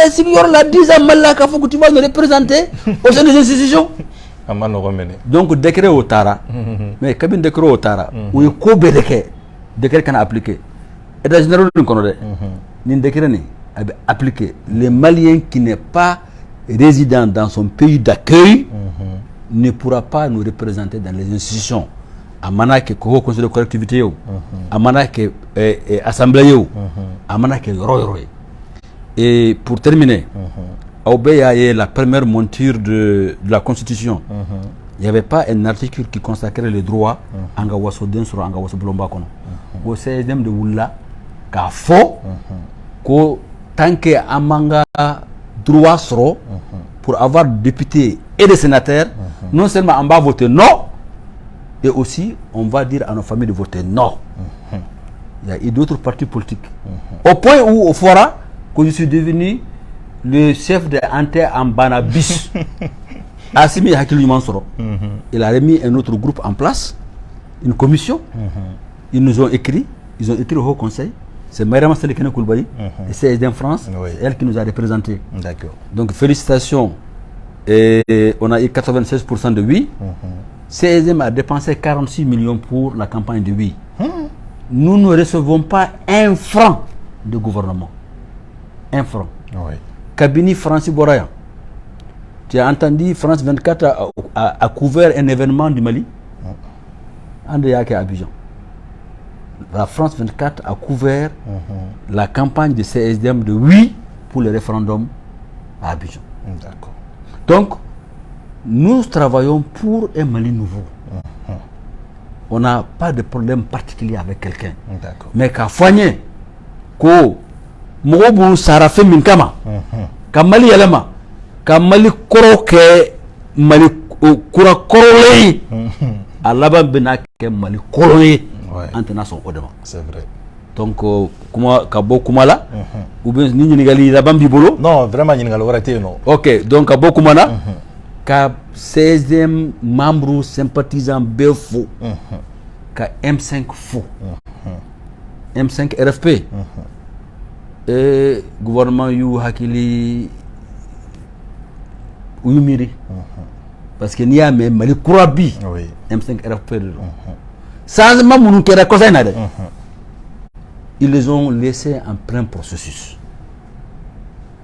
a 10 ans, Malaka, faut que tu vas nous représenter au sein des institutions. Donc, décret au Tara, mais cabine décret au Tara, où il y a décret qu'on a appliqué. Et dans le général, nous connaissons, ni décret n'est appliqué. Les Maliens qui n'est pas résident dans son pays d'accueil ne pourra pas nous représenter dans les institutions. Amana ke conseil de collectivité, Amana ke assemblée, Amana ke roy. Et pour terminer, Aubé la première monture de la Constitution. Il n'y avait pas un article qui consacrait les droits en Gawaso Densro, en Gawaso Blombakono. Au CSDM de Wula, car faux, que tant que Amanga droit sera pour avoir députés et des sénateurs, non seulement on va voter non, et aussi on va dire à nos familles de voter non. Il y a d'autres partis politiques. Au point où, au fora, que je suis devenu le chef de Ante Ambana bis Assimi Hakilou Mansoro, il a remis un autre groupe en place, une commission. Ils nous ont écrit, ils ont écrit au Haut Conseil. C'est Mariama Salikene Koulibaly, et CSDM France, c'est elle qui nous a représentés. D'accord. Donc félicitations. Et on a eu 96% de oui. CSDM a dépensé 46 millions pour la campagne de oui. Nous ne recevons pas un franc de gouvernement. Un franc. Oui. Kabini Francis Borayan. Tu as entendu, France 24 a couvert un événement du Mali. Andéake à Abidjan. La France 24 a couvert la campagne de CSDM de oui pour le référendum à Abidjan. D'accord. Donc, nous travaillons pour un Mali nouveau. On n'a pas de problème particulier avec quelqu'un. D'accord. Mais qu'à Foigné, ko Mogobu Sarafe Minkama, ka Mali Yalema, ka Mali Koroke, Mali Kura Korole, à l'Aban Benak, Mali Korole, Antenason Odema. C'est vrai. Donc, Kabo Kumala, ou bien Nigali Labam Bibolo. Non, vraiment, il y a une non. Ok, donc Kabo Kumala, ka 16e membre sympathisant Befo, ka M5 fou, M5 RFP, et gouvernement you Hakili Uyumiri, parce que n'y a même Mali Kourabi, M5 RFP. Sans même nous ils les ont laissés en plein processus.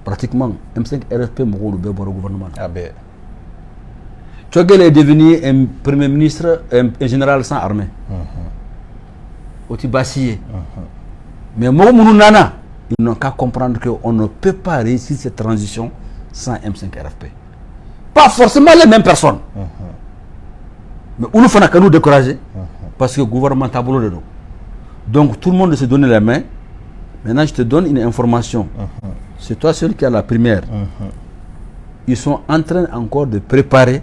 Pratiquement, M5 RFP m'a le gouvernement. Ah ben. Tchogel est devenu un premier ministre, un général sans armée. Au Tibassier. Mais moi, Nana, ils n'ont qu'à comprendre qu'on ne peut pas réussir cette transition sans M5 RFP. Pas forcément les mêmes personnes. Mais où nous faisons qu'à nous décourager parce que le gouvernement a boulot de nous. Donc tout le monde se donne la main. Maintenant, je te donne une information. C'est toi seul qui a la première. Ils sont en train encore de préparer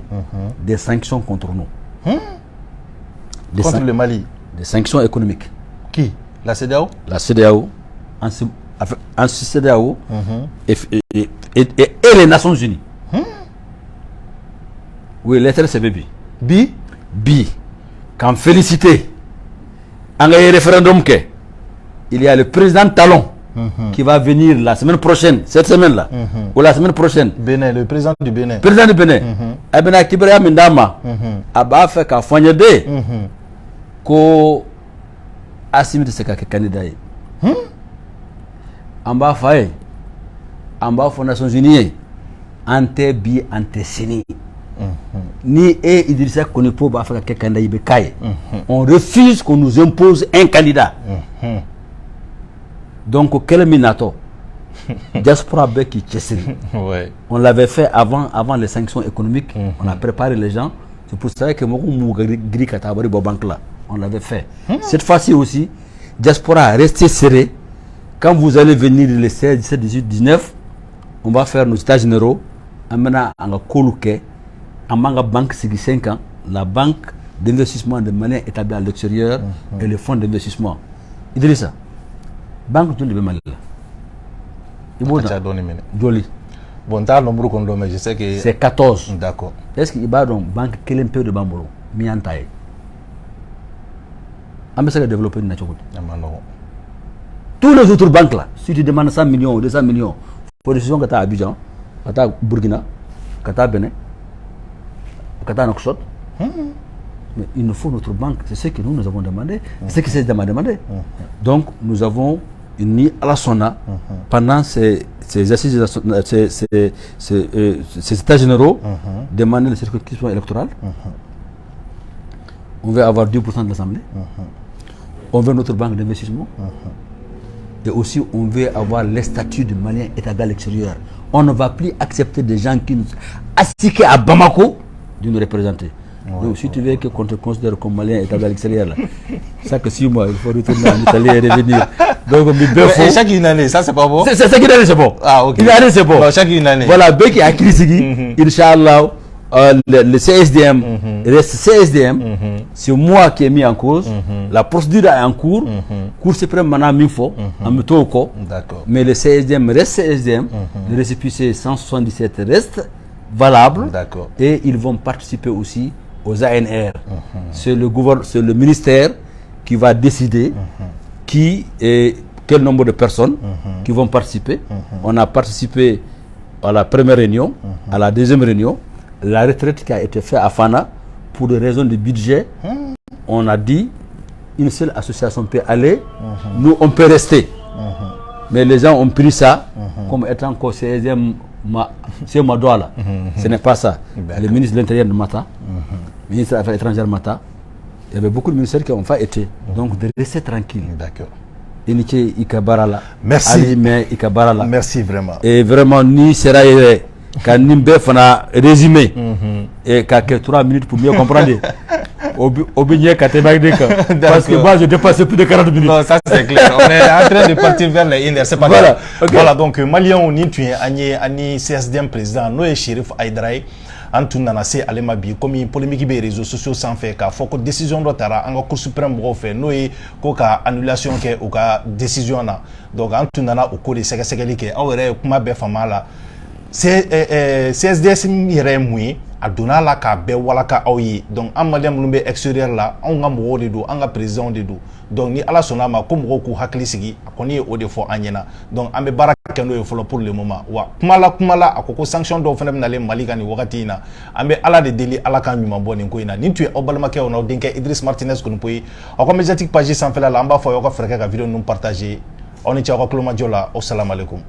des sanctions contre nous. Contre le Mali. Des sanctions économiques. Qui? La CEDEAO? La CEDEAO, en CEDEAO et les Nations Unies. Oui, lettre c'est Bi. Quand félicité, en référendum, il y a le président Talon qui va venir la semaine prochaine, cette semaine-là, ou la semaine prochaine. Bénin, le président du Bénin. Président du Bénin. Abena Kibrea Mindama, Aba fait qu'à Fognede, ko Assimi de Seka candidat. Amba Faye, Amba Fonds Nations Unies, Ante Bi Ante Sini. Ni Idrissa Konipo va faire quelqu'un d'Ibekaye. On refuse qu'on nous impose un candidat. Donc, quel minato? Diaspora Beki Tchessiri. On l'avait fait avant les sanctions économiques. On a préparé les gens. C'est pour ça que on l'avait fait. Cette fois-ci aussi, Diaspora restez serré. Quand vous allez venir les 16, 17, 18, 19, on va faire nos états généraux. Amena en Koluke. En Manga Banque, c'est 5 ans, la banque d'investissement de Mali établie à l'extérieur et le fonds d'investissement. Idrissa, banque de Mali. Joli. Bon, t'as le nombre qu'on doit, mais je sais que. C'est 14. D'accord. Est-ce qu'il y a une banque qui est un peu de Bambolo? Miantaï. On va développer une nature. Tous les autres banques là, si tu demandes 100 millions ou 200 millions, pour des décisions que tu as à Abidjan, que tu as Burkina, que tu as Bénin, mais il nous faut notre banque, c'est ce que nous avons demandé, c'est ce que c'est demandé. Donc nous avons uni à la SONA pendant ces états généraux, demander les circonscriptions électorales. On veut avoir 2% de l'Assemblée. On veut notre banque d'investissement. Et aussi on veut avoir les statuts de Maliens établis à l'extérieur. On ne va plus accepter des gens qui nous assiquent à Bamako de nous représenter. Donc si tu veux qu'on te considère comme Malien établi à l'extérieur, ça que 6 mois, il faut retourner en Italie et revenir. Donc et chaque une année, ça c'est pas bon? C'est chaque année c'est bon. Ah ok. Une année c'est bon. Non, chaque une année. Voilà, Beki a critiqué, Inch'Allah, le CSDM reste CSDM, c'est moi qui ai mis en cause, la procédure est en cours, Cour suprême maintenant mis fort, en Metoko. D'accord. Mais le CSDM reste CSDM. Le récépissé 177 reste valable. D'accord. Et ils vont participer aussi aux ANR. C'est le ministère qui va décider qui et quel nombre de personnes qui vont participer. On a participé à la première réunion, à la deuxième réunion. La retraite qui a été faite à Fana, pour des raisons de budget, on a dit une seule association peut aller, nous on peut rester. Mais les gens ont pris ça comme étant qu'au 16e c'est Madoala. Ce n'est pas ça. Le ministre de l'Intérieur de Mata, le ministre des Affaires étrangères de Mata, il y avait beaucoup de ministères qui n'ont pas été. Donc de rester tranquille. D'accord. Merci. Merci vraiment. Et vraiment, ni sera quand Nimbe fana résumé et qu'à 3 minutes pour mieux comprendre. Parce que moi je dépasse plus de 40 minutes. Non, ça c'est clair. On est en train de partir vers les 1h. C'est pas voilà. grave. Okay. Voilà, donc Malien on y tue ani CSDM président Noé Chérif Aïdaraï. Antu nana se alema bi comme polémique be réseaux sociaux sans fait ka foko décision do tara anga cour suprême bo fait noy ko ka annulation ke ou ka décision na donc antu nana o ko de sega ke awere kuma be famala c'est CSDS yere mui adona la ka be wala ka awyi donc amadem lumbe extérieur la on nga mo de do anga président de do donc ni ala sona ma ko mo ko hakli sigi akoni o de fo anyena donc ambe baraka no folo pour le moment wa kumala akoko sanction do fana na le mali gani wakati na ambe ala de deli ala kan nyuma boni ko ina ni tu obalma ke ono denke Idriss Martinez ko poyi ako médiatique page sans fait la amba fo yo ko frère ka vidéo nous partager on est ci ko kloma jola assalamu alaikum.